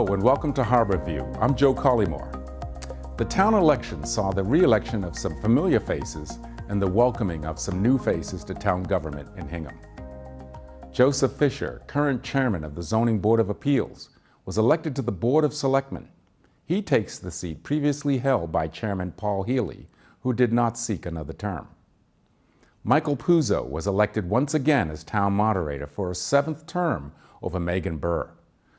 Hello and welcome to Harborview. I'm Joe Collymore. The town election saw the re-election of some familiar faces and the welcoming of some new faces to town government in Hingham. Joseph Fisher, current chairman of the Zoning Board of Appeals, was elected to the Board of Selectmen. He takes the seat previously held by Chairman Paul Healy, who did not seek another term. Michael Puzo was elected once again as town moderator for a 7th term over Megan Burr.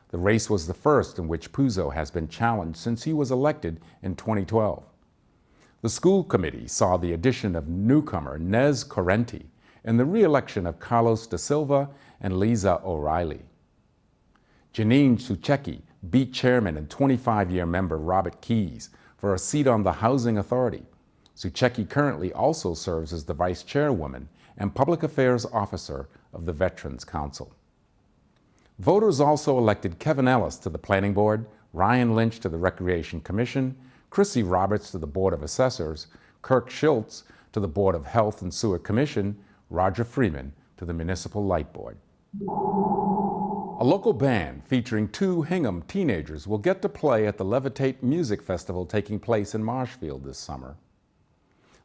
The race was the first in which Puzo has been challenged since he was elected in 2012. The school committee saw the addition of newcomer Nez Correnti and the re-election of Carlos da Silva and Lisa O'Reilly. Janine Suchecki beat chairman and 25-year member Robert Keyes for a seat on the Housing Authority. Suchecki currently also serves as the vice chairwoman and public affairs officer of the Veterans Council. Voters also elected Kevin Ellis to the Planning Board, Ryan Lynch to the Recreation Commission, Chrissy Roberts to the Board of Assessors, Kirk Schultz to the Board of Health and Sewer Commission, Roger Freeman to the Municipal Light Board. A local band featuring 2 Hingham teenagers will get to play at the Levitate Music Festival taking place in Marshfield this summer.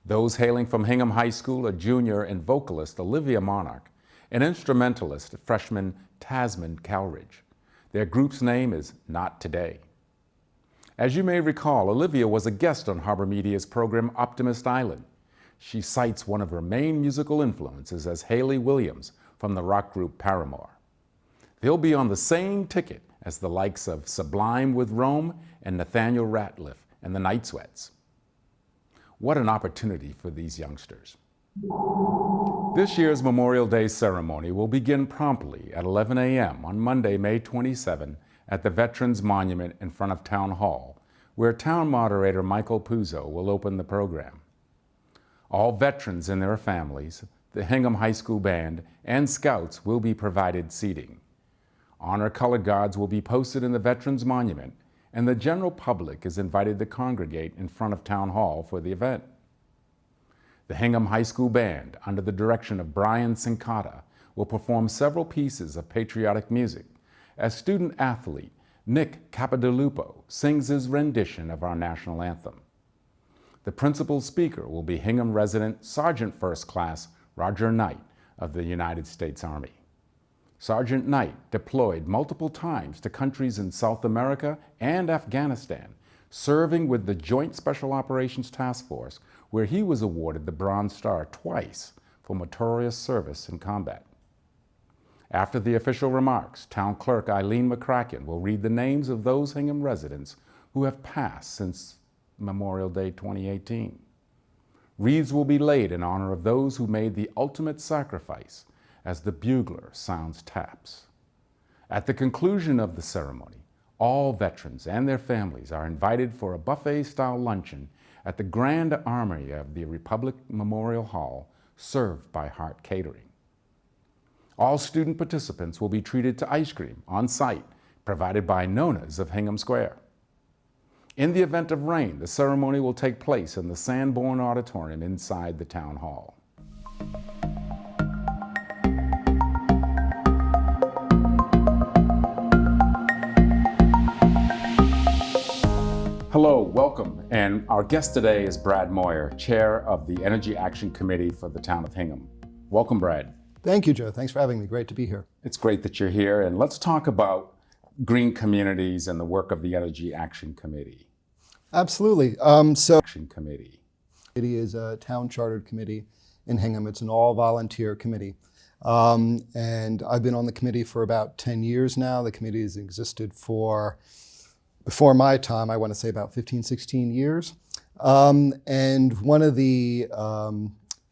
Those hailing from Hingham High School are junior and vocalist Olivia Monarch and instrumentalist freshman Tasman Calridge. Their group's name is Not Today. As you may recall, Olivia was a guest on Harbor Media's program Optimist Island. She cites one of her main musical influences as Hayley Williams from the rock group Paramore. They'll be on the same ticket as the likes of Sublime with Rome and Nathaniel Ratliff and the Night Sweats. What an opportunity for these youngsters. This year's Memorial Day ceremony will begin promptly at 11 a.m. on Monday, May 27 at the Veterans Monument in front of Town Hall, where town moderator Michael Puzo will open the program. All veterans and their families, the Hingham High School Band, and Scouts will be provided seating. Honor color guards will be posted in the Veterans Monument, and the general public is invited to congregate in front of Town Hall for the event. The Hingham High School Band, under the direction of Brian Sincata, will perform several pieces of patriotic music as student-athlete Nick Capodalupo sings his rendition of our national anthem. The principal speaker will be Hingham resident Sergeant First Class Roger Knight of the United States Army. Sergeant Knight deployed multiple times to countries in South America and Afghanistan, serving with the Joint Special Operations Task Force, where he was awarded the Bronze Star twice for meritorious service in combat. After the official remarks, Town Clerk Eileen McCracken will read the names of those Hingham residents who have passed since Memorial Day 2018. Wreaths will be laid in honor of those who made the ultimate sacrifice as the bugler sounds taps. At the conclusion of the ceremony, all veterans and their families are invited for a buffet-style luncheon at the Grand Armory of the Republic Memorial Hall, served by Hart Catering. All student participants will be treated to ice cream on site, provided by Nona's of Hingham Square. In the event of rain, the ceremony will take place in the Sanborn Auditorium inside the town hall. Hello, welcome, and our guest today is Brad Moyer, Chair of the Energy Action Committee for the town of Hingham. Welcome, Brad. Thank you, Joe. Thanks for having me. Great to be here. It's great that you're here, and let's talk about green communities and the work of the Energy Action Committee. Absolutely. Action Committee. It is a town chartered committee in Hingham. It's an all-volunteer committee. And I've been on the committee for about 10 years now. The committee has existed for, before my time, I want to say about 15, 16 years. And one of the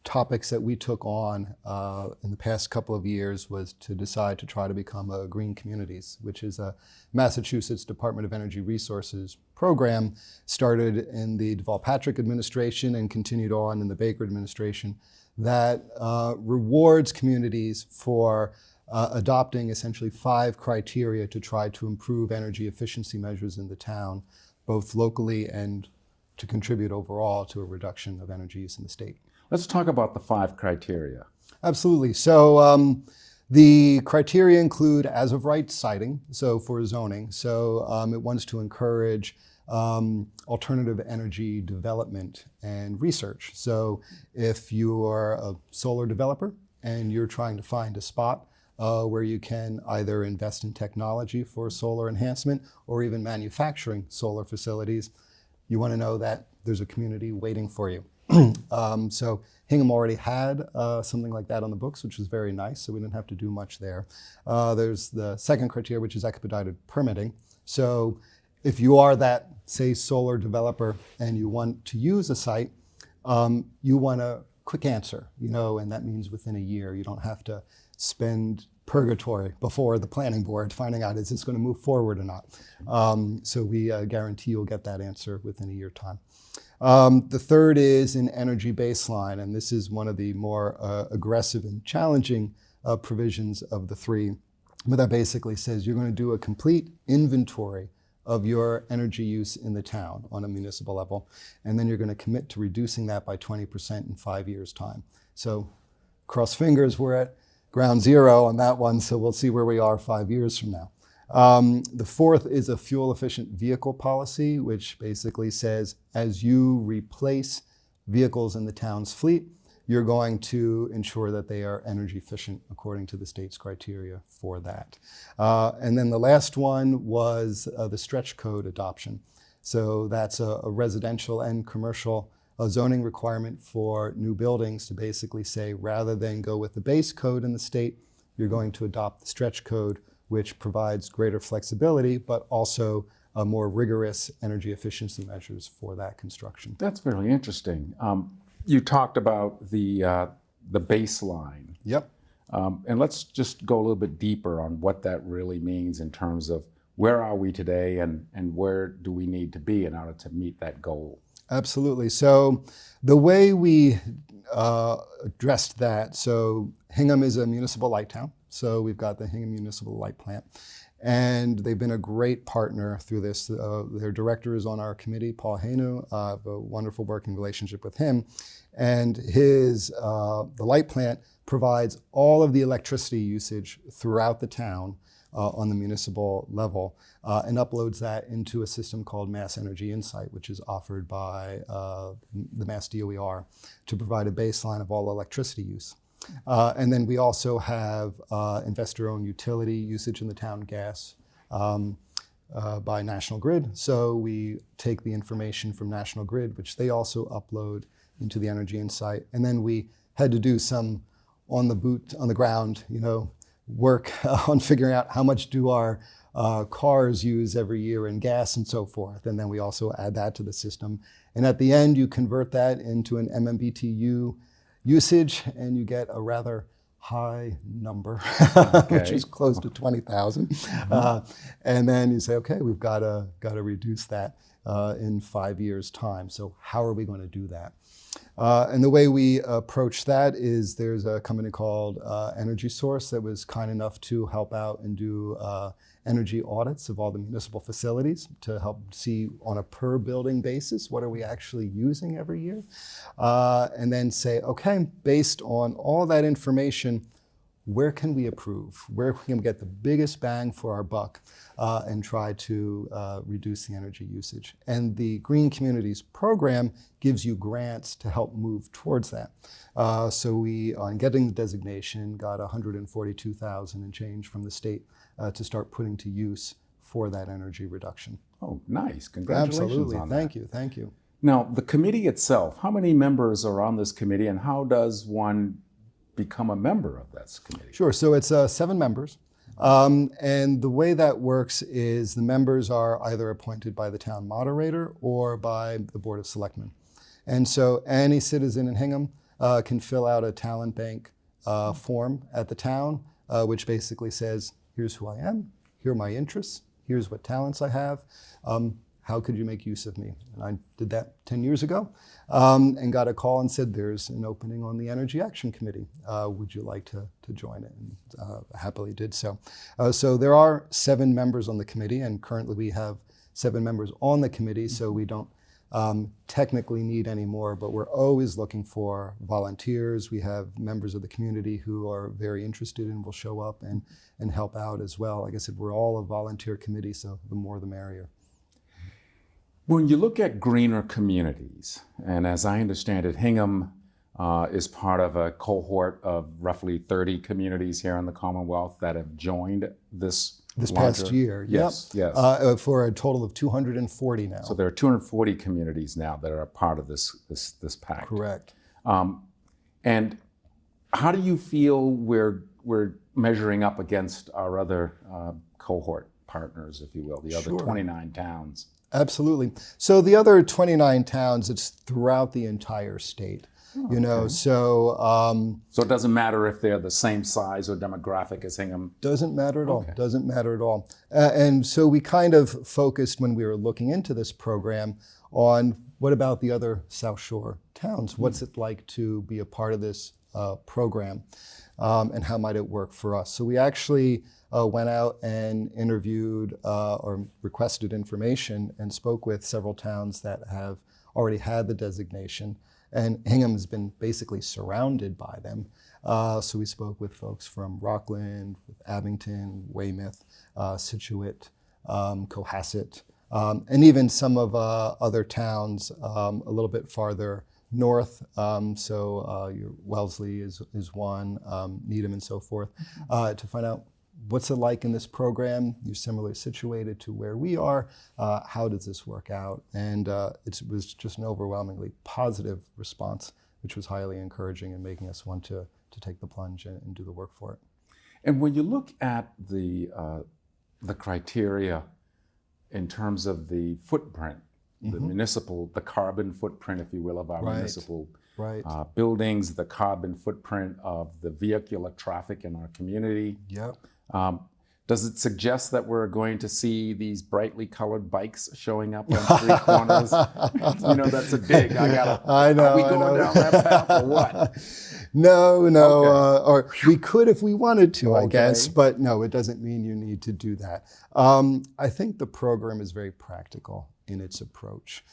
topics that we took on in the past couple of years was to decide to try to become a Green Communities, which is a Massachusetts Department of Energy Resources program started in the Deval Patrick administration and continued on in the Baker administration that rewards communities for adopting essentially 5 criteria to try to improve energy efficiency measures in the town, both locally and to contribute overall to a reduction of energy use in the state. Let's talk about the 5 criteria. Absolutely. So The criteria include as of right siting, so for zoning. So it wants to encourage alternative energy development and research. So if you are a solar developer and you're trying to find a spot where you can either invest in technology for solar enhancement or even manufacturing solar facilities, you want to know that there's a community waiting for you. So Hingham already had something like that on the books, which was very nice, so we didn't have to do much there. There's the second criteria, which is expedited permitting. So if you are that, say, solar developer and you want to use a site, you want a quick answer, and that means within a year. You don't have to spend purgatory before the planning board finding out is this going to move forward or not. So we guarantee you'll get that answer within a year time. The third is an energy baseline, and this is one of the more aggressive and challenging provisions of the three. But that basically says you're going to do a complete inventory of your energy use in the town on a municipal level, and then you're going to commit to reducing that by 20% in 5 years' time. So cross fingers, we're at ground zero on that one, so we'll see where we are 5 years from now. The fourth is a fuel-efficient vehicle policy, which basically says as you replace vehicles in the town's fleet, you're going to ensure that they are energy efficient according to the state's criteria for that. And then the last one was the stretch code adoption. So that's a residential and commercial zoning requirement for new buildings to basically say, rather than go with the base code in the state, you're going to adopt the stretch code, which provides greater flexibility, but also more rigorous energy efficiency measures for that construction. That's really interesting. You talked about the baseline. Yep. And let's just go a little bit deeper on what that really means in terms of where are we today and where do we need to be in order to meet that goal? Absolutely. So the way we addressed that, so Hingham is a municipal light town. So we've got the Hingham Municipal Light Plant, and they've been a great partner through this. Their director is on our committee, Paul Hainu. I have a wonderful working relationship with him. And the light plant provides all of the electricity usage throughout the town on the municipal level and uploads that into a system called Mass Energy Insight, which is offered by the Mass DOER to provide a baseline of all electricity use. And then we also have investor-owned utility usage in the town, gas, by National Grid. So we take the information from National Grid, which they also upload into the Energy Insight. And then we had to do some on the ground, work on figuring out how much do our cars use every year in gas and so forth. And then we also add that to the system. And at the end, you convert that into an MMBTU usage, and you get a rather high number, which is close to 20,000. And then you say, okay, we've got to reduce that in 5 years' time. So how are we going to do that? And the way we approach that is there's a company called Energy Source that was kind enough to help out and do energy audits of all the municipal facilities to help see on a per building basis, what are we actually using every year? And then say, okay, based on all that information, where can we improve? Where can we get the biggest bang for our buck and try to reduce the energy usage? And the Green Communities program gives you grants to help move towards that. So we, on getting the designation, got $142,000 and change from the state to start putting to use for that energy reduction. Oh, nice. Congratulations Absolutely. on Thank that. you. Thank you. Now, the committee itself, how many members are on this committee, and how does one become a member of that committee? Sure. So it's 7 members. And the way that works is the members are either appointed by the town moderator or by the Board of Selectmen. And so any citizen in Hingham can fill out a talent bank form at the town, which basically says, here's who I am, here are my interests, here's what talents I have. How could you make use of me? And I did that 10 years ago and got a call and said, there's an opening on the Energy Action Committee. Would you like to join it? And happily did so. So there are 7 members on the committee, and currently we have 7 members on the committee, so we don't technically need anymore, but we're always looking for volunteers. We have members of the community who are very interested and will show up and help out as well. Like I said, we're all a volunteer committee, so the more the merrier. When you look at greener communities, and as I understand it, Hingham is part of a cohort of roughly 30 communities here in the Commonwealth that have joined this past year. Yes, yep. yes. For a total of 240 now. So there are 240 communities now that are a part of this pact. Correct. And how do you feel we're measuring up against our other cohort partners, if you will, the other 29 towns? Absolutely. So the other 29 towns, it's throughout the entire state. You know, so it doesn't matter if they're the same size or demographic as Hingham? Doesn't matter at all. Doesn't matter at all. And so we kind of focused when we were looking into this program on what about the other South Shore towns? What's it like to be a part of this program? And how might it work for us? So we actually went out and interviewed or requested information and spoke with several towns that have already had the designation. And Hingham has been basically surrounded by them. So we spoke with folks from Rockland, with Abington, Weymouth, Scituate, Cohasset, and even some of other towns a little bit farther north. Your Wellesley is one, Needham and so forth, to find out what's it like in this program. You're similarly situated to where we are. How does this work out? And it was just an overwhelmingly positive response, which was highly encouraging and making us want to take the plunge and do the work for it. And when you look at the criteria in terms of the footprint, the carbon footprint, if you will, of our municipal buildings, the carbon footprint of the vehicular traffic in our community. Yep. Does it suggest that we're going to see these brightly colored bikes showing up on street corners? You know, that's a dig. I know. Are we going down that path or what? No. Or we could if we wanted to, I guess. But no, it doesn't mean you need to do that. I think the program is very practical in its approach.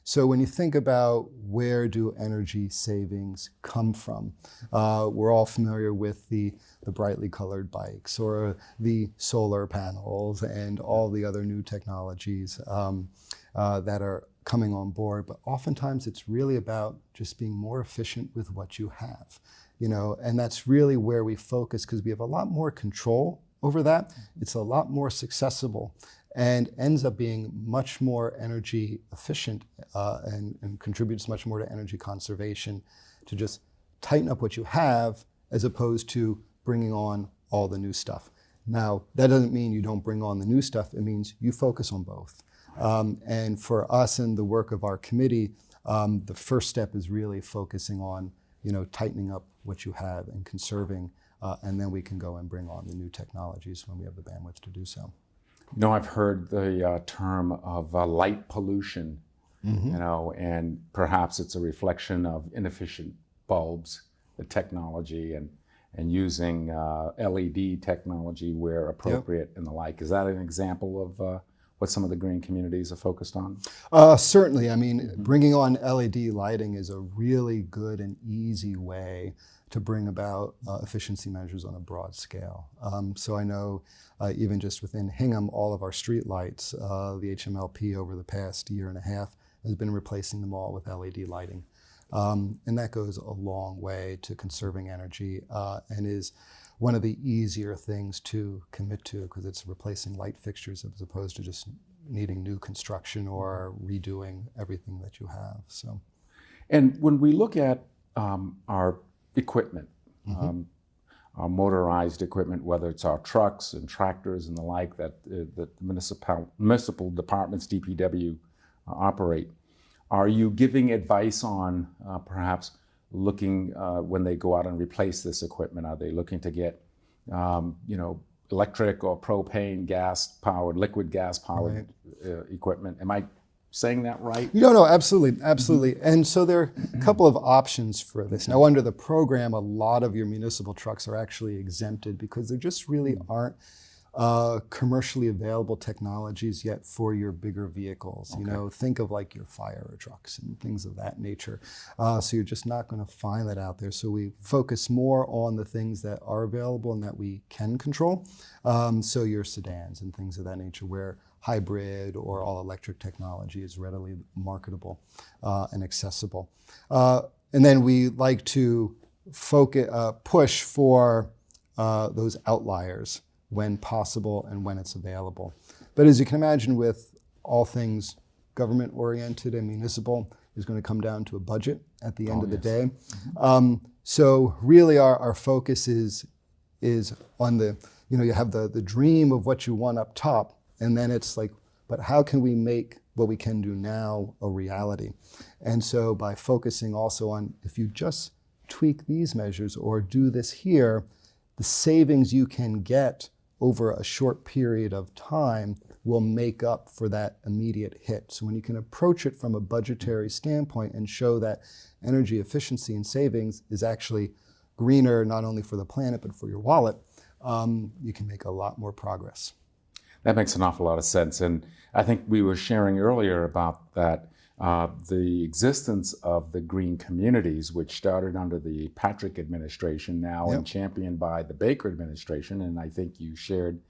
So when you think about where do energy savings come from, we're all familiar with the brightly colored bikes or the solar panels and all the other new technologies that are coming on board. But oftentimes it's really about just being more efficient with what you have, you know, and that's really where we focus because we have a lot more control over that. It's a lot more accessible and ends up being much more energy efficient and contributes much more to energy conservation to just tighten up what you have as opposed to bringing on all the new stuff. Now, that doesn't mean you don't bring on the new stuff. It means you focus on both. And for us in the work of our committee, the first step is really focusing on, you know, tightening up what you have and conserving, and then we can go and bring on the new technologies when we have the bandwidth to do so. You know, I've heard the term of light pollution, you know, and perhaps it's a reflection of inefficient bulbs, the technology, and using LED technology where appropriate and the like. Is that an example of what some of the green communities are focused on? Certainly. I mean, bringing on LED lighting is a really good and easy way to bring about efficiency measures on a broad scale. So I know even just within Hingham, all of our street lights, the HMLP over the past year and a half has been replacing them all with LED lighting. And that goes a long way to conserving energy and is one of the easier things to commit to because it's replacing light fixtures as opposed to just needing new construction or redoing everything that you have. So, and when we look at our equipment, our motorized equipment, whether it's our trucks and tractors and the like that the municipal departments, DPW, operate, are you giving advice on perhaps looking when they go out and replace this equipment? Are they looking to get, you know, electric or propane gas-powered, liquid gas-powered equipment? Am I saying that right? No, absolutely. And so there are a couple of options for this. Now, under the program, a lot of your municipal trucks are actually exempted because there just really aren't commercially available technologies yet for your bigger vehicles. You know, think of like your fire trucks and things of that nature. So you're just not going to find that out there. So we focus more on the things that are available and that we can control. So your sedans and things of that nature, where hybrid or all-electric technology is readily marketable and accessible. And then we like to push for those outliers when possible and when it's available. But as you can imagine, with all things government-oriented and municipal, is going to come down to a budget at the end of the day. So really our focus is on the, you have the dream of what you want up top, and then it's like, but how can we make what we can do now a reality? And so by focusing also on, if you just tweak these measures or do this here, the savings you can get over a short period of time will make up for that immediate hit. So when you can approach it from a budgetary standpoint and show that energy efficiency and savings is actually greener, not only for the planet, but for your wallet, you can make a lot more progress. That makes an awful lot of sense. And I think we were sharing earlier about that, the existence of the green communities, which started under the Patrick administration now and championed by the Baker administration. And I think you shared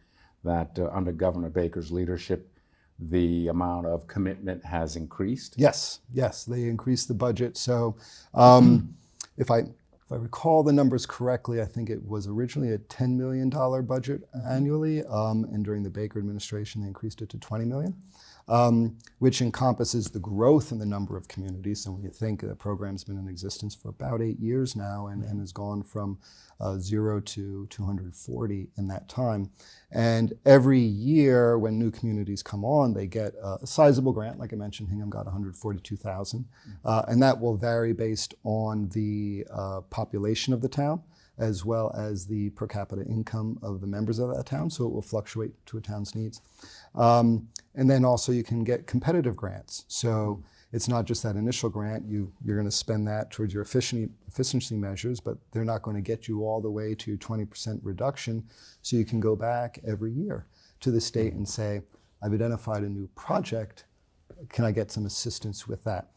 that under Governor Baker's leadership, the amount of commitment has increased. Yes, they increased the budget. So if I recall the numbers correctly, I think it was originally a $10 million budget annually, and during the Baker administration, they increased it to $20 million. Which encompasses the growth in the number of communities. So when you think the program's been in existence for about 8 years now and has gone from 0 to 240 in that time. And every year when new communities come on, they get a sizable grant. Like I mentioned, Hingham got $142,000. And that will vary based on the population of the town, as well as the per capita income of the members of that town. So it will fluctuate to a town's needs. And then also you can get competitive grants. So it's not just that initial grant, you're going to spend that towards your efficiency measures, but they're not going to get you all the way to 20% reduction. So you can go back every year to the state and say, I've identified a new project, can I get some assistance with that?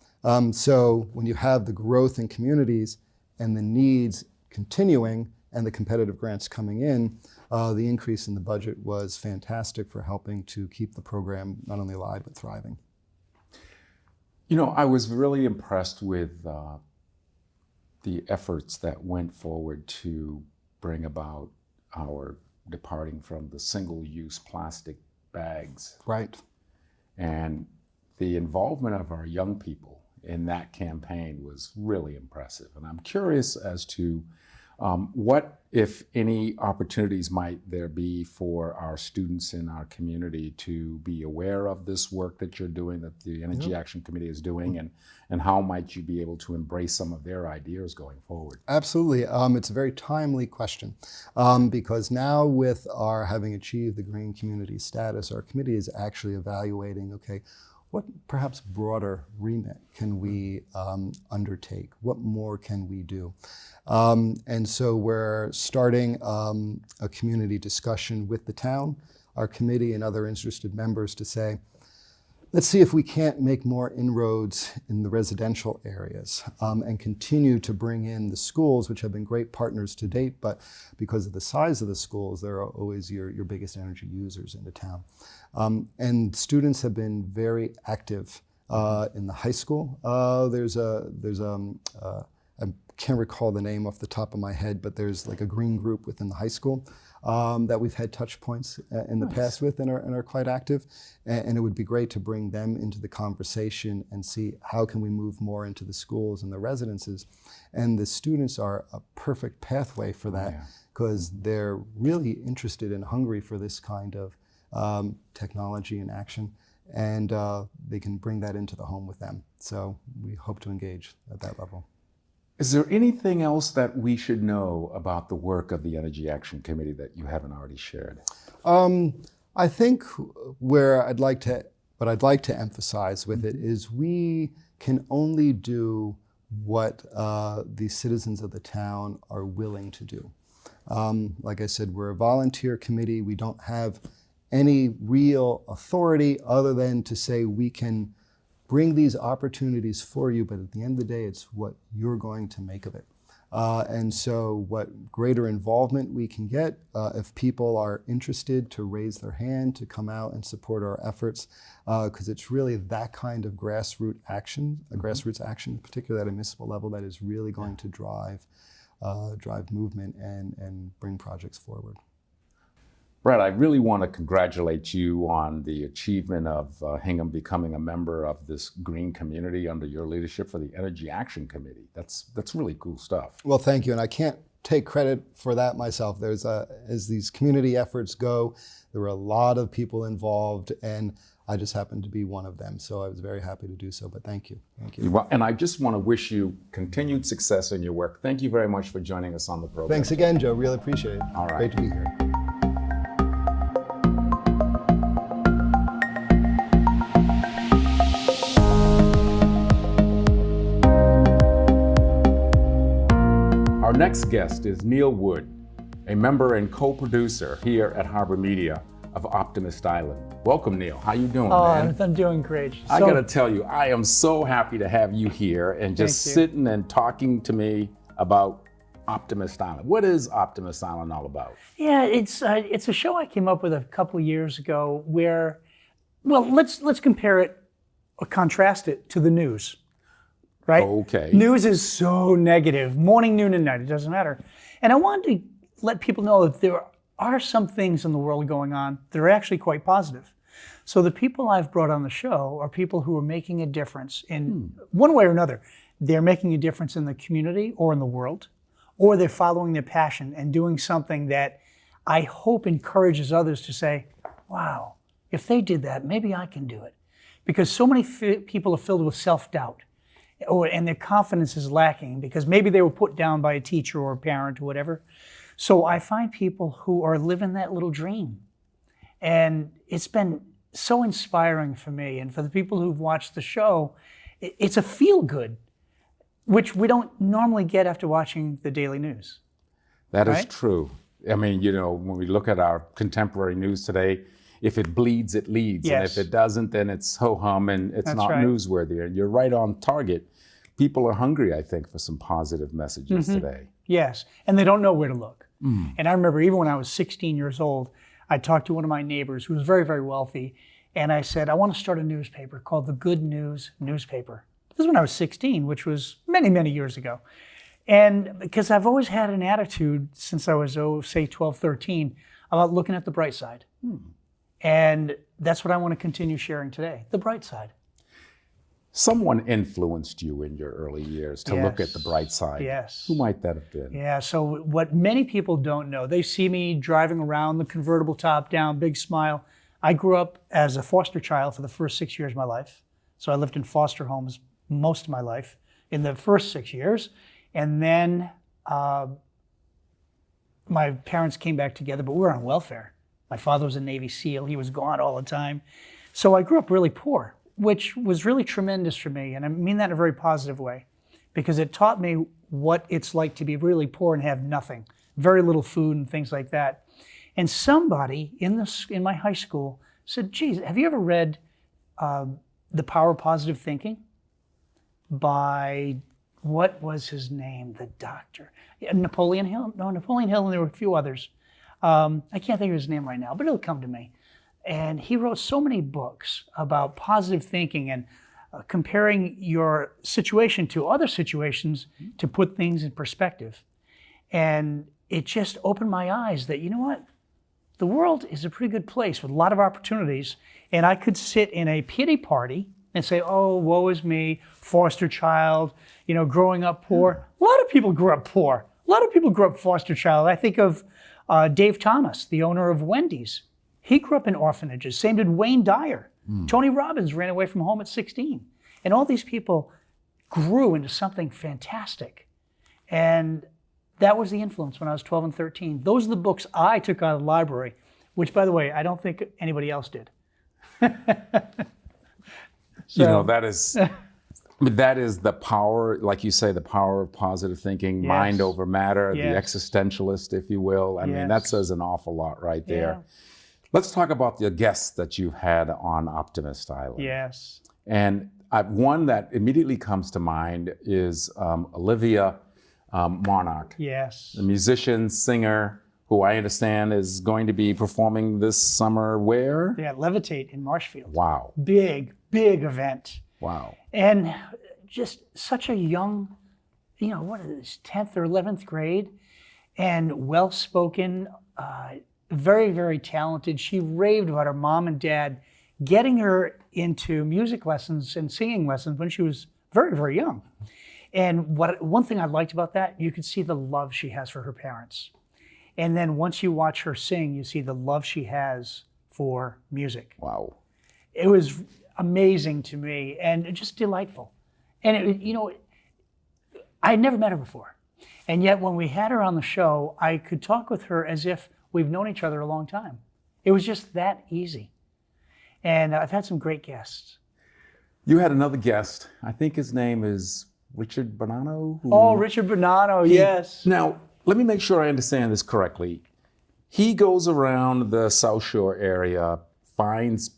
So when you have the growth in communities and the needs continuing and the competitive grants coming in, the increase in the budget was fantastic for helping to keep the program not only alive, but thriving. I was really impressed with the efforts that went forward to bring about our departing from the single-use plastic bags. Right. And the involvement of our young people in that campaign was really impressive. And I'm curious as to what, if any, opportunities might there be for our students in our community to be aware of this work that you're doing, that the Energy Action Committee is doing, and how might you be able to embrace some of their ideas going forward? Absolutely. It's a very timely question because now with our having achieved the green community status, our committee is actually evaluating, okay, what perhaps broader remit can we undertake? What more can we do? And so we're starting a community discussion with the town, our committee, and other interested members to say, let's see if we can't make more inroads in the residential areas and continue to bring in the schools, which have been great partners to date, but because of the size of the schools, they're always your biggest energy users in the town. And students have been very active in the high school. I can't recall the name off the top of my head, but there's like a green group within the high school that we've had touch points in the past with and are quite active. And it would be great to bring them into the conversation and see how can we move more into the schools and the residences. And the students are a perfect pathway for that because they're really interested and hungry for this kind of technology and action. And they can bring that into the home with them. So we hope to engage at that level. Is there anything else that we should know about the work of the Energy Action Committee that you haven't already shared? I think what I'd like to emphasize with it is we can only do what the citizens of the town are willing to do. Like I said, we're a volunteer committee. We don't have any real authority other than to say we can bring these opportunities for you, but at the end of the day, it's what you're going to make of it. And so what greater involvement we can get if people are interested to raise their hand, to come out and support our efforts, because it's really that kind of grassroots action, particularly at a municipal level, that is really going to drive movement and bring projects forward. Brad, I really want to congratulate you on the achievement of Hingham becoming a member of this green community under your leadership for the Energy Action Committee. That's really cool stuff. Well, thank you, and I can't take credit for that myself. As these community efforts go, there were a lot of people involved, and I just happened to be one of them. So I was very happy to do so. But thank you. And I just want to wish you continued success in your work. Thank you very much for joining us on the program. Thanks again, Joe. Really appreciate it. All right. Great to be here. Our next guest is Neil Wood, a member and co-producer here at Harbor Media of Optimist Island. Welcome, Neil. How you doing, man? I'm doing great. I gotta tell you, I am so happy to have you here and just sitting and talking to me about Optimist Island. What is Optimist Island all about? Yeah, it's a show I came up with a couple of years ago where, well, let's compare it or contrast it to the news. Right? Okay. News is so negative, morning, noon, and night, it doesn't matter. And I wanted to let people know that there are some things in the world going on that are actually quite positive. So the people I've brought on the show are people who are making a difference in one way or another. They're making a difference in the community or in the world, or they're following their passion and doing something that I hope encourages others to say, wow, if they did that, maybe I can do it. Because so many people are filled with self-doubt. And their confidence is lacking because maybe they were put down by a teacher or a parent or whatever. So I find people who are living that little dream. And it's been so inspiring for me. And for the people who've watched the show, it's a feel-good, which we don't normally get after watching the daily news. That is true. I mean, you know, when we look at our contemporary news today, if it bleeds, it leads. Yes. And if it doesn't, then it's ho-hum and it's That's not right. newsworthy. And you're right on target. People are hungry, I think, for some positive messages today. Yes, and they don't know where to look. And I remember even when I was 16 years old, I talked to one of my neighbors who was very, very wealthy, and I said, I want to start a newspaper called the Good News Newspaper. This is when I was 16, which was many, many years ago. And because I've always had an attitude since I was, say 12, 13, about looking at the bright side. And that's what I want to continue sharing today, the bright side. Someone influenced you in your early years to look at the bright side. Yes. Who might that have been? Yeah, so what many people don't know, they see me driving around the convertible top down, big smile. I grew up as a foster child for the first 6 years of my life. So I lived in foster homes most of my life in the first 6 years. And then my parents came back together, but we were on welfare. My father was a Navy SEAL. He was gone all the time. So I grew up really poor, which was really tremendous for me. And I mean that in a very positive way, because it taught me what it's like to be really poor and have nothing, very little food and things like that. And somebody in my high school said, geez, have you ever read The Power of Positive Thinking by, what was his name, the doctor? Napoleon Hill? No, Napoleon Hill, and there were a few others. I can't think of his name right now, but it'll come to me. And he wrote so many books about positive thinking and comparing your situation to other situations to put things in perspective. And it just opened my eyes that, you know what? The world is a pretty good place with a lot of opportunities. And I could sit in a pity party and say, oh, woe is me, foster child, you know, growing up poor. A lot of people grew up poor. A lot of people grew up foster child. I think of Dave Thomas, the owner of Wendy's. He grew up in orphanages. Same did Wayne Dyer. Tony Robbins ran away from home at 16. And all these people grew into something fantastic. And that was the influence when I was 12 and 13. Those are the books I took out of the library, which, by the way, I don't think anybody else did. You know, that is, But that is the power, like you say, the power of positive thinking, Yes. mind over matter, the Yes. existentialist, if you will. I mean, that Yes. says an awful lot right there. Yeah. Let's talk about the guests that you've had on Optimist Island. Yes. And one that immediately comes to mind is Olivia Monarch, Yes. the musician, singer, who I understand is going to be performing this summer where? Yeah, Levitate in Marshfield. Wow. Big event. Wow. And just such a young, what is this, 10th or 11th grade, and well-spoken, very, very talented. She raved about her mom and dad getting her into music lessons and singing lessons when she was very, very young. And one thing I liked about that, you could see the love she has for her parents. And then once you watch her sing, you see the love she has for music. Wow. It was amazing to me and just delightful. And I had never met her before. And yet when we had her on the show, I could talk with her as if we've known each other a long time. It was just that easy. And I've had some great guests. You had another guest. I think his name is Richard Bonanno. Oh, Richard Bonanno, yes. Now, let me make sure I understand this correctly. He goes around the South Shore area, finds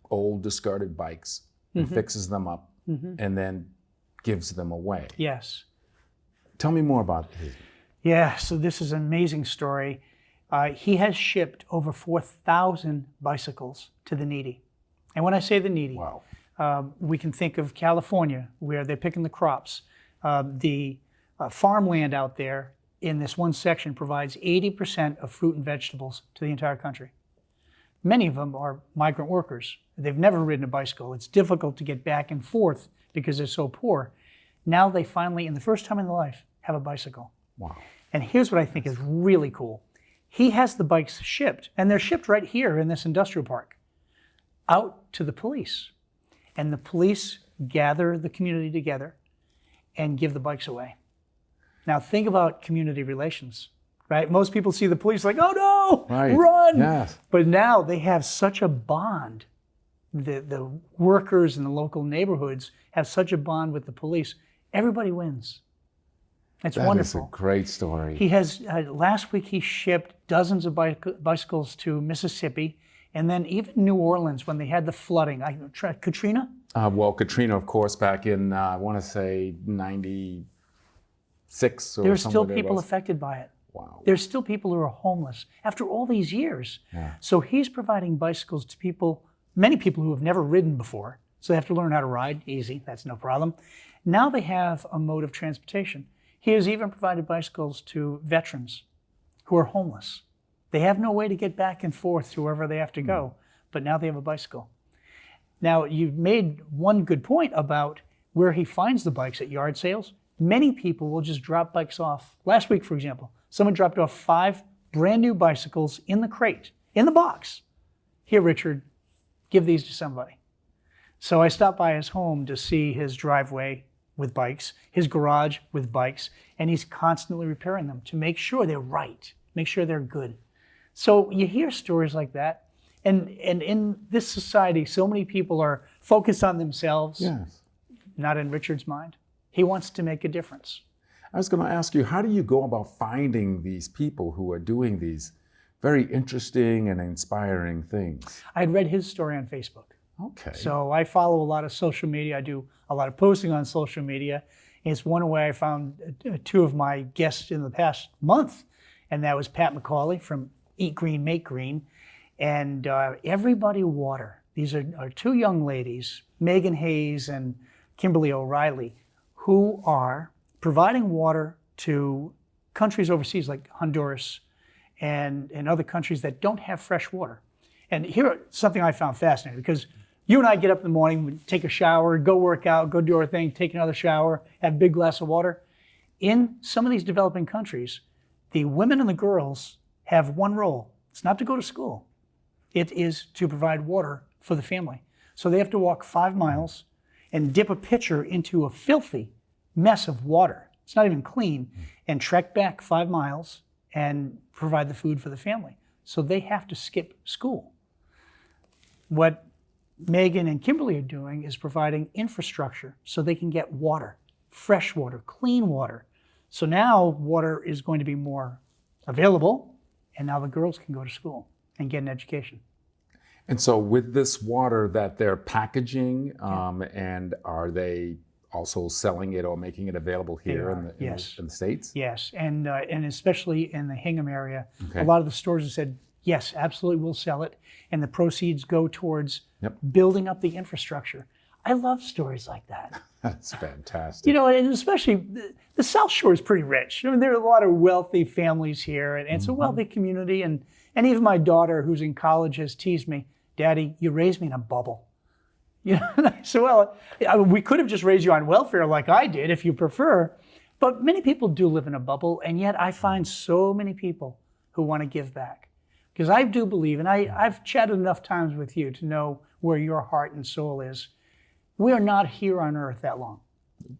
old discarded bikes, and fixes them up, and then gives them away. Yes. Tell me more about his. Yeah, so this is an amazing story. He has shipped over 4,000 bicycles to the needy. And when I say the needy, Wow. we can think of California, where they're picking the crops. The farmland out there in this one section provides 80% of fruit and vegetables to the entire country. Many of them are migrant workers. They've never ridden a bicycle. It's difficult to get back and forth because they're so poor. Now they finally, in the first time in their life, have a bicycle. Wow. And here's what I think is really cool. He has the bikes shipped, and they're shipped right here in this industrial park, out to the police. And the police gather the community together and give the bikes away. Now think about community relations, right? Most people see the police like, oh no, Right. run. Yes. But now they have such a bond. The workers in the local neighborhoods have such a bond with the police. Everybody wins. It's wonderful. That is a great story. He has, last week he shipped dozens of bicycles to Mississippi, and then even New Orleans when they had the flooding. Katrina? Well, Katrina, of course, back in, I want to say, 96 or There's still somewhere people thereabouts. affected by it. Wow. There's still people who are homeless after all these years. Yeah. So he's providing bicycles to people, many people who have never ridden before. So they have to learn how to ride. Easy, that's no problem. Now they have a mode of transportation. He has even provided bicycles to veterans who are homeless. They have no way to get back and forth to wherever they have to go, but now they have a bicycle. Now, you've made one good point about where he finds the bikes at yard sales. Many people will just drop bikes off. Last week, for example, someone dropped off 5 brand new bicycles in the crate, in the box. Here, Richard, give these to somebody. So I stopped by his home to see his driveway with bikes, his garage with bikes, and he's constantly repairing them to make sure they're right, make sure they're good. So you hear stories like that, and in this society, so many people are focused on themselves, Yes. not in Richard's mind. He wants to make a difference. I was going to ask you, how do you go about finding these people who are doing these very interesting and inspiring things? I had read his story on Facebook. Okay. So I follow a lot of social media. I do a lot of posting on social media. It's one way I found 2 of my guests in the past month, and that was Pat McCauley from Eat Green, Make Green, and Everybody Water. These are 2 young ladies, Megan Hayes and Kimberly O'Reilly, who are providing water to countries overseas like Honduras and other countries that don't have fresh water. And here, something I found fascinating, because you and I get up in the morning, we take a shower, go work out, go do our thing, take another shower, have a big glass of water. In some of these developing countries, the women and the girls have one role. It's not to go to school. It is to provide water for the family. So they have to walk 5 miles and dip a pitcher into a filthy mess of water. It's not even clean, and trek back 5 miles and provide the food for the family. So they have to skip school. What Megan and Kimberly are doing is providing infrastructure so they can get water, fresh water, clean water. So now water is going to be more available, and now the girls can go to school and get an education. And so with this water that they're packaging, and are they also selling it or making it available here in the States? Yes, and especially in the Hingham area, Okay. a lot of the stores have said, yes, absolutely, we'll sell it, and the proceeds go towards building up the infrastructure. I love stories like that. That's fantastic. You know, and especially the South Shore is pretty rich. I mean, there are a lot of wealthy families here, and it's a wealthy community, and even my daughter, who's in college, has teased me, Daddy, you raised me in a bubble. You know, and I said, well, we could have just raised you on welfare like I did, if you prefer. But many people do live in a bubble, and yet I find so many people who want to give back. Because I do believe, and I've chatted enough times with you to know where your heart and soul is. We are not here on earth that long.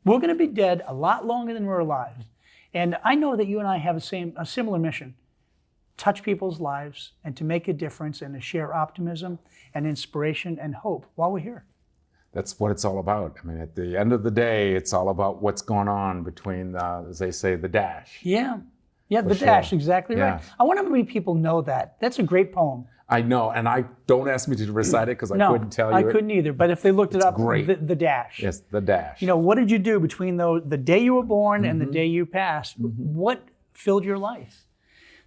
We're going to be dead a lot longer than we're alive. And I know that you and I have a similar mission. Touch people's lives and to make a difference and to share optimism and inspiration and hope while we're here. That's what it's all about. I mean, at the end of the day, it's all about what's going on between, as they say, the dash. Yeah, the dash, exactly right. I wonder how many people know that. That's a great poem. I know, and don't ask me to recite it because I couldn't tell you. I couldn't either, but if they looked it up, great. The dash. Yes, the dash. You know, what did you do between the day you were born and the day you passed? What filled your life?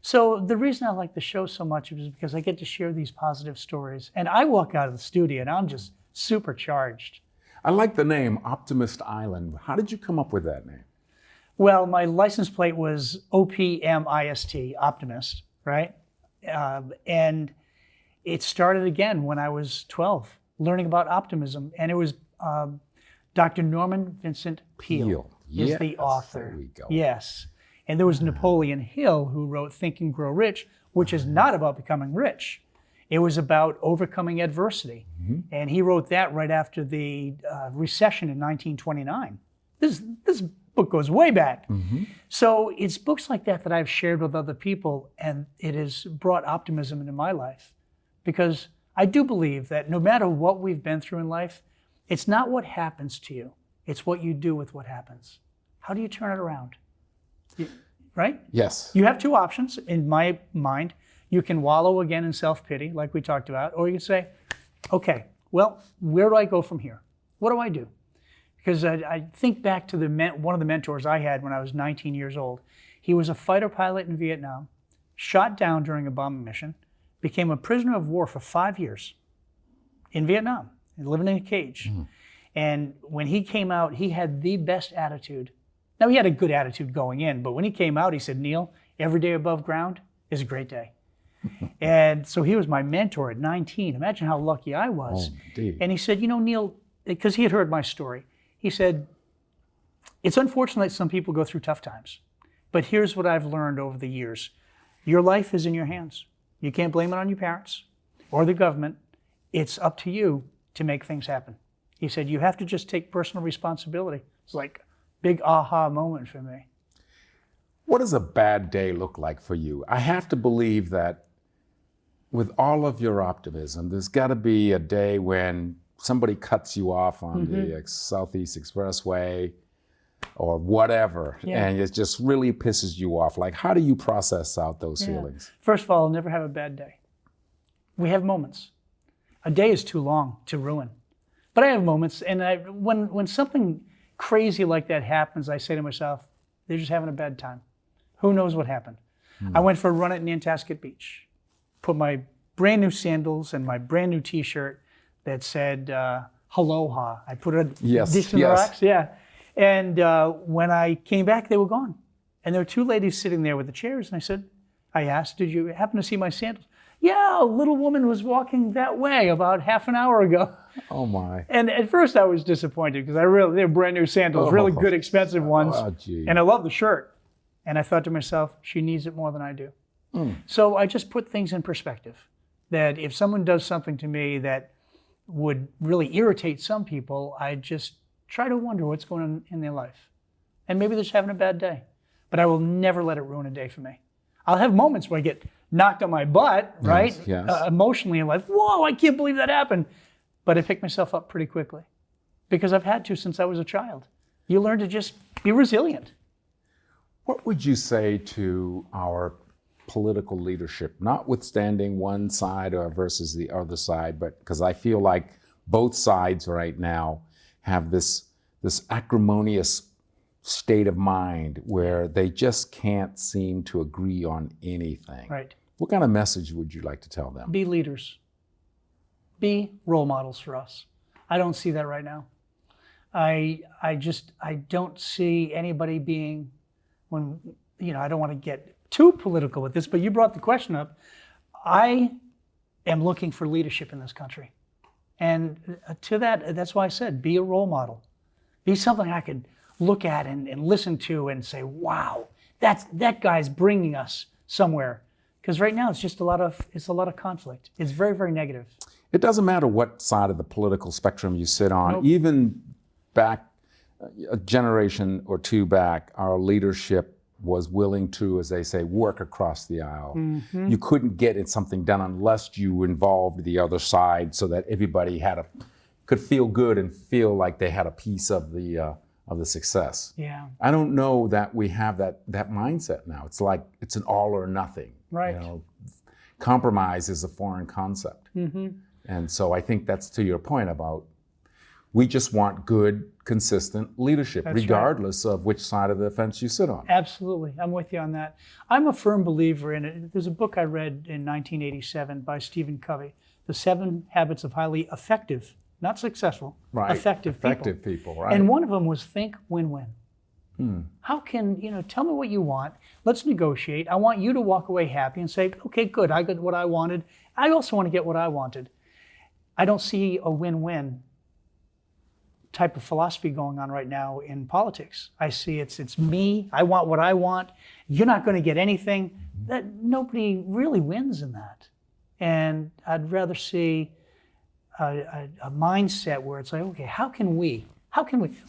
So the reason I like the show so much is because I get to share these positive stories. And I walk out of the studio and I'm just supercharged. I like the name Optimist Island. How did you come up with that name? Well, my license plate was OPMIST, Optimist, right? And it started again when I was 12, learning about optimism. And it was Dr. Norman Vincent Peale is the author. There we go. Yes. And there was Napoleon Hill, who wrote Think and Grow Rich, which is not about becoming rich. It was about overcoming adversity. And he wrote that right after the recession in 1929. This book goes way back. So it's books like that that I've shared with other people, and it has brought optimism into my life. Because I do believe that no matter what we've been through in life, it's not what happens to you, it's what you do with what happens. How do you turn it around? Right? Yes. You have two options in my mind. You can wallow again in self-pity, like we talked about, or you can say, okay, well, where do I go from here? What do I do? Because I think back to one of the mentors I had when I was 19 years old. He was a fighter pilot in Vietnam, shot down during a bombing mission, became a prisoner of war for 5 years in Vietnam, living in a cage. And when he came out, he had the best attitude. Now, he had a good attitude going in, but when he came out, he said, Neil, every day above ground is a great day. And so he was my mentor at 19. Imagine how lucky I was. Oh, indeed. And he said, you know, Neil, because he had heard my story, he said, it's unfortunate that some people go through tough times, but here's what I've learned over the years. Your life is in your hands. You can't blame it on your parents or the government. It's up to you to make things happen. He said, you have to just take personal responsibility. It's like a big aha moment for me. What does a bad day look like for you? I have to believe that with all of your optimism, there's got to be a day when somebody cuts you off on the Southeast Expressway or whatever, and it just really pisses you off. Like, how do you process out those feelings? First of all, I'll never have a bad day. We have moments. A day is too long to ruin. But I have moments, and when something crazy like that happens, I say to myself, they're just having a bad time. Who knows what happened? I went for a run at Nantasket Beach, put my brand new sandals and my brand new t-shirt that said, Aloha. I put a dish in the rocks. And when I came back, they were gone. And there were two ladies sitting there with the chairs, and I asked, did you happen to see my sandals? Yeah, a little woman was walking that way about half an hour ago. Oh my. And at first I was disappointed because they're brand new sandals, really good, expensive ones. Oh, gee. And I love the shirt. And I thought to myself, she needs it more than I do. So I just put things in perspective. That if someone does something to me that would really irritate some people, I just try to wonder what's going on in their life. And maybe they're just having a bad day. But I will never let it ruin a day for me. I'll have moments where I get knocked on my butt, right? Yes. Emotionally, and like, whoa, I can't believe that happened. but I picked myself up pretty quickly because I've had to since I was a child. You learn to just be resilient. What would you say to our political leadership, notwithstanding one side or versus the other side, but because I feel like both sides right now have this acrimonious state of mind where they just can't seem to agree on anything. Right. What kind of message would you like to tell them? Be leaders. Be role models for us. I don't see that right now. I don't see anybody being, when, I don't want to get too political with this, but you brought the question up. I am looking for leadership in this country. And to that, that's why I said, be a role model. Be something I could look at and listen to and say, wow, that guy's bringing us somewhere. Because right now it's just a lot of conflict. It's very, very negative. It doesn't matter what side of the political spectrum you sit on. Nope. Even back a generation or two back, our leadership was willing to, as they say, work across the aisle. Mm-hmm. You couldn't get something done unless you involved the other side, so that everybody could feel good and feel like they had a piece of the success. Yeah. I don't know that we have that mindset now. It's like it's an all or nothing. Right. Compromise is a foreign concept. Mm-hmm. And so I think that's to your point about we just want good, consistent leadership, That's regardless of which side of the fence you sit on. Absolutely. I'm with you on that. I'm a firm believer in it. There's a book I read in 1987 by Stephen Covey, The 7 Habits of Highly Effective, not successful, Right. effective people. Right. And one of them was think win-win. How can, tell me what you want. Let's negotiate. I want you to walk away happy and say, okay, good, I got what I wanted. I also want to get what I wanted. I don't see a win-win type of philosophy going on right now in politics. I see it's me, I want what I want, you're not going to get anything. That nobody really wins in that. And I'd rather see a mindset where it's like, okay, how can we?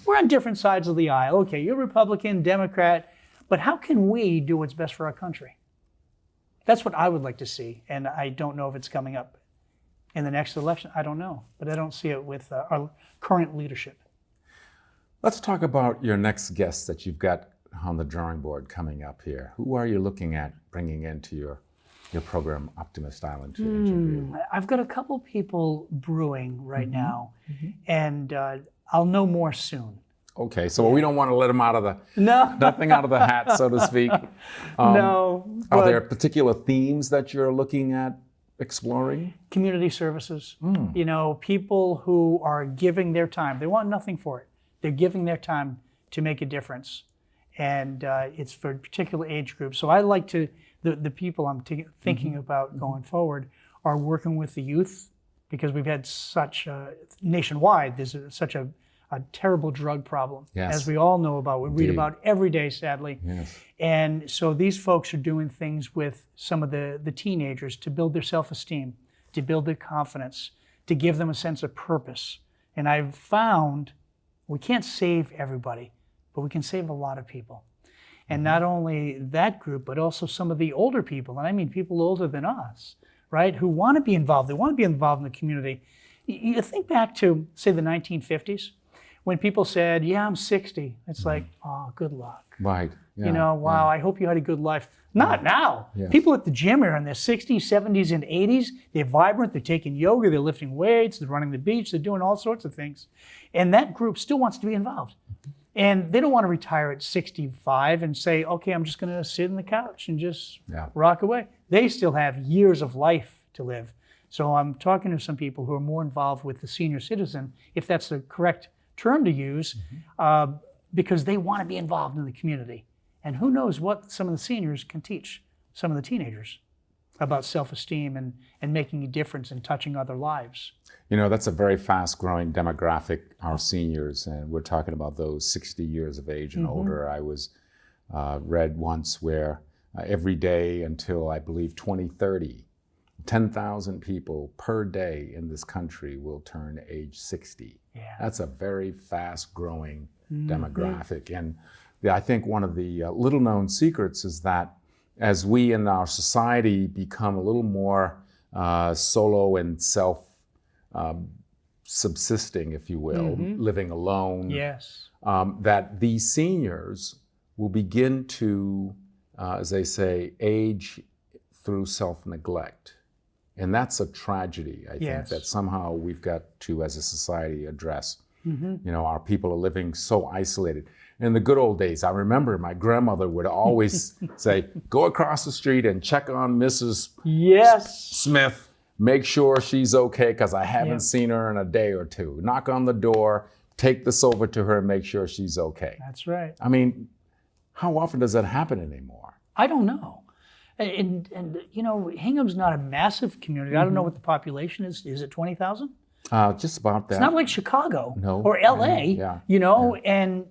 We're on different sides of the aisle. Okay, you're Republican, Democrat, but how can we do what's best for our country? That's what I would like to see, and I don't know if it's coming up in the next election. I don't know, but I don't see it with our current leadership. Let's talk about your next guest that you've got on the drawing board coming up here. Who are you looking at bringing into your program, Optimist Island, to interview? I've got a couple people brewing right now, and I'll know more soon. Okay, so we don't want to let them out of the nothing out of the hat, so to speak. No. Are there particular themes that you're looking at exploring? Community services. People who are giving their time. They want nothing for it. They're giving their time to make a difference, and it's for particular age groups. So I like to the people I'm thinking about going forward are working with the youth, because we've had such nationwide. There's such a terrible drug problem, as we all know about. We read about every day, sadly. Yes. And so these folks are doing things with some of the teenagers to build their self-esteem, to build their confidence, to give them a sense of purpose. And I've found we can't save everybody, but we can save a lot of people. And not only that group, but also some of the older people, and I mean people older than us, right, who want to be involved. They want to be involved in the community. You think back to, say, the 1950s, when people said, yeah, I'm 60. It's like, oh, good luck. Right. Yeah. Wow, I hope you had a good life. Not now. Yes. People at the gym are in their 60s, 70s, and 80s. They're vibrant. They're taking yoga. They're lifting weights. They're running the beach. They're doing all sorts of things. And that group still wants to be involved. And they don't want to retire at 65 and say, okay, I'm just going to sit on the couch and just rock away. They still have years of life to live. So I'm talking to some people who are more involved with the senior citizen, if that's the correct term to use, because they want to be involved in the community. And who knows what some of the seniors can teach some of the teenagers about self-esteem and making a difference and touching other lives. That's a very fast-growing demographic, our seniors, and we're talking about those 60 years of age and older. I was read once where every day until, I believe, 2030, 10,000 people per day in this country will turn age 60. Yeah. That's a very fast-growing demographic. And I think one of the little-known secrets is that as we in our society become a little more solo and subsisting, if you will, living alone, Yes. that these seniors will begin to, as they say, age through self-neglect. And that's a tragedy, I think, Yes. that somehow we've got to, as a society, address. You know, our people are living so isolated. In the good old days, I remember my grandmother would always say, go across the street and check on Mrs. Yes. Smith, make sure she's okay, because I haven't Yeah. seen her in a day or two. Knock on the door, take this over to her and make sure she's okay. That's right. I mean, how often does that happen anymore? I don't know. And you know, Hingham's not a massive community. I don't know what the population is. Is it 20,000? Just about that. It's not like Chicago No. or LA, Yeah. you know, and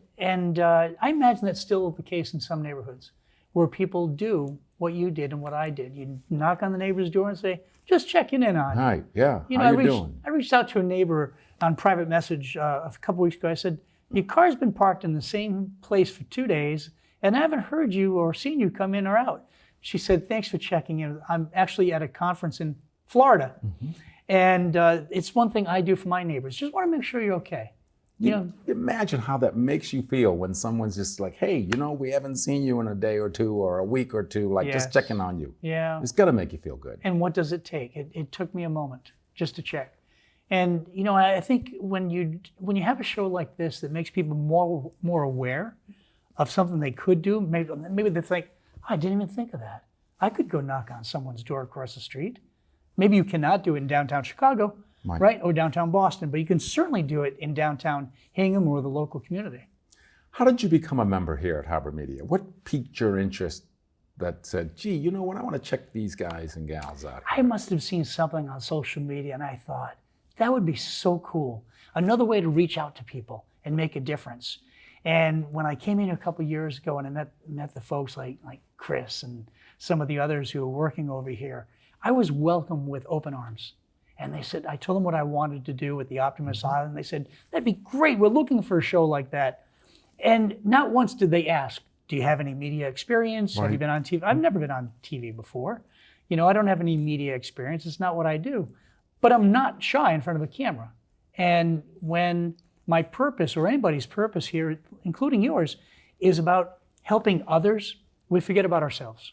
I imagine that's still the case in some neighborhoods where people do what you did and what I did. You knock on the neighbor's door and say, just checking in on you. Hi, yeah. You know, How you doing? I reached out to a neighbor on private message a couple weeks ago. I said, your car's been parked in the same place for 2 days, and I haven't heard you or seen you come in or out. She said, thanks for checking in. I'm actually at a conference in Florida. And it's one thing I do for my neighbors. Just want to make sure you're okay. You know, Imagine how that makes you feel when someone's just like, hey, you know, we haven't seen you in a day or two or a week or two, like just Yes. checking on you. yeah. It's got to make you feel good. And what does it take? It took me a moment just to check. And you know, I think when you have a show like this that makes people more aware of something they could do, maybe they think, oh, I didn't even think of that. I could go knock on someone's door across the street. Maybe you cannot do it in downtown Chicago, right? Or downtown Boston, but you can certainly do it in downtown Hingham or the local community. How did you become a member here at Harbor Media? What piqued your interest that said, gee, you know what, I want to check these guys and gals out? I must have seen something on social media and I thought, that would be so cool. Another way to reach out to people and make a difference. And when I came in a couple years ago and I met the folks like Chris and some of the others who were working over here, I was welcomed with open arms. And they said, I told them what I wanted to do with the Optimist Island. They said, that'd be great. We're looking for a show like that. And not once did they ask, do you have any media experience? Have you been on TV? I've never been on TV before. You know, I don't have any media experience. It's not what I do. But I'm not shy in front of a camera. And when my purpose or anybody's purpose here, including yours, is about helping others, we forget about ourselves.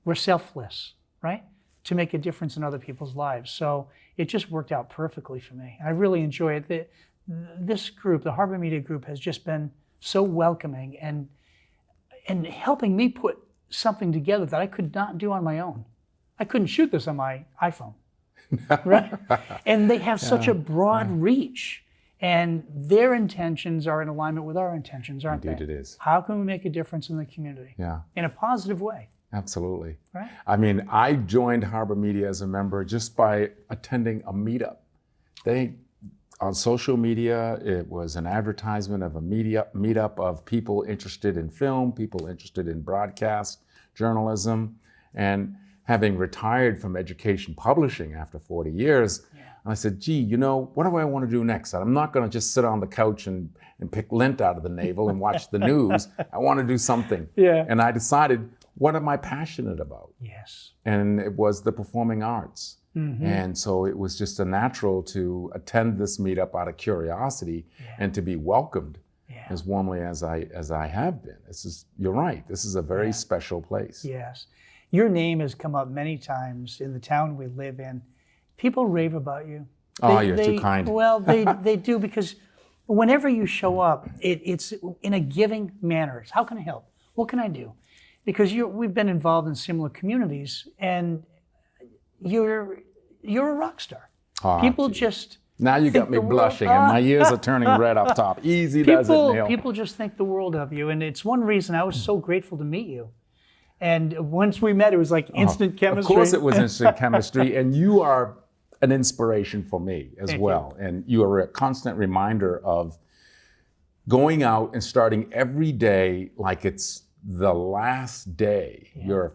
We're selfless, right? To make a difference in other people's lives. So it just worked out perfectly for me. I really enjoy it. This group, the Harbor Media Group, has just been so welcoming and helping me put something together that I could not do on my own. I couldn't shoot this on my iPhone, right? And they have such a broad reach, and their intentions are in alignment with our intentions, aren't they? Indeed it is. How can we make a difference in the community? Yeah. In a positive way. Absolutely. Right. I mean, I joined Harbor Media as a member just by attending a meetup. On social media, it was an advertisement of a meetup of people interested in film, people interested in broadcast journalism, and having retired from education publishing after 40 years, I said, gee, you know, what do I want to do next? I'm not going to just sit on the couch and pick lint out of the navel and watch the news. I want to do something. Yeah. And I decided, what am I passionate about? Yes. And it was the performing arts. And so it was just a natural to attend this meetup out of curiosity and to be welcomed as warmly as I have been. You're right, this is a very special place. Yes. Your name has come up many times in the town we live in. People rave about you. You're too kind. Well, they do, because whenever you show up, it's in a giving manner. It's, how can I help? What can I do? Because we've been involved in similar communities, and you're a rock star. People geez. just Now you got me blushing and my ears are turning red up top. Easy does it, Neil. People just think the world of you, and it's one reason I was so grateful to meet you. And once we met, it was like instant chemistry. Of course it was instant chemistry, and you are an inspiration for me as Thank well. And you are a constant reminder of going out and starting every day like it's the last day you're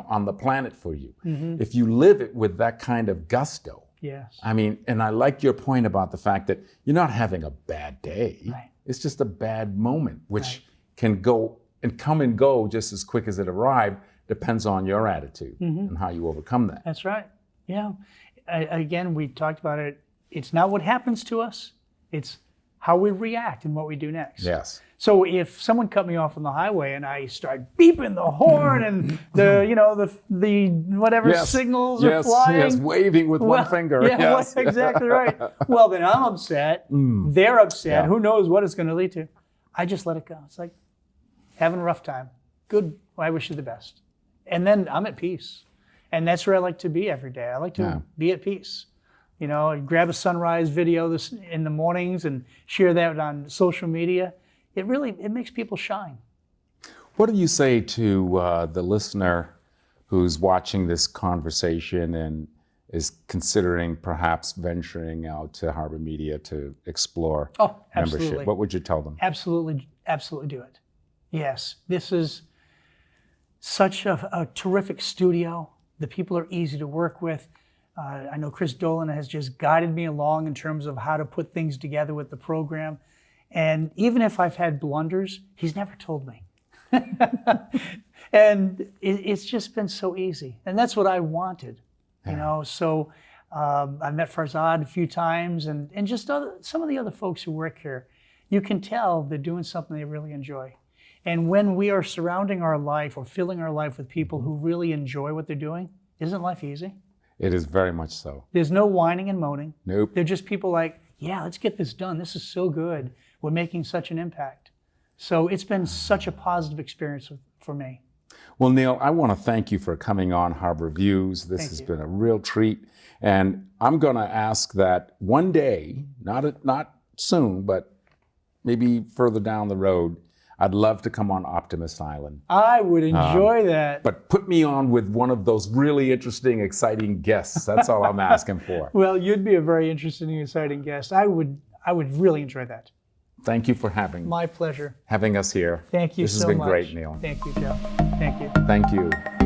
on the planet for you. If you live it with that kind of gusto. Yes. I mean, and I like your point about the fact that you're not having a bad day. Right. It's just a bad moment, which can go and come and go just as quick as it arrived. Depends on your attitude and how you overcome that. That's right. Yeah. Again, we talked about it it's not what happens to us, it's how we react and what we do next. Yes. So if someone cut me off on the highway and I start beeping the horn and the whatever signals are flying. Yes, waving with one finger. Yeah, yes. exactly right. Well, then I'm upset. They're upset. Yeah. Who knows what it's going to lead to? I just let it go. It's like having a rough time. Good. Well, I wish you the best. And then I'm at peace. And that's where I like to be every day. I like to be at peace. You know, grab a sunrise video in the mornings and share that on social media. It makes people shine. What do you say to the listener who's watching this conversation and is considering perhaps venturing out to Harbor Media to explore membership? What would you tell them? Absolutely do it. Yes, this is such a terrific studio. The people are easy to work with. I know Chris Dolan has just guided me along in terms of how to put things together with the program. And even if I've had blunders, he's never told me. And it's just been so easy. And that's what I wanted, you know. So I met Farzad a few times and just some of the other folks who work here. You can tell they're doing something they really enjoy. And when we are surrounding our life or filling our life with people who really enjoy what they're doing, isn't life easy? It is very much so. There's no whining and moaning. Nope. They're just people like, yeah, let's get this done. This is so good. We're making such an impact. So it's been such a positive experience for me. Well, Neil, I want to thank you for coming on Harbor Views. This has been a real treat. And I'm going to ask that one day, not soon, but maybe further down the road, I'd love to come on Optimist Island. I would enjoy that. But put me on with one of those really interesting, exciting guests. That's all I'm asking for. Well, you'd be a very interesting and exciting guest. I would really enjoy that. Thank you for having My pleasure. Having us here. Thank you so much. This has been great, Neil. Thank you, Joe. Thank you. Thank you.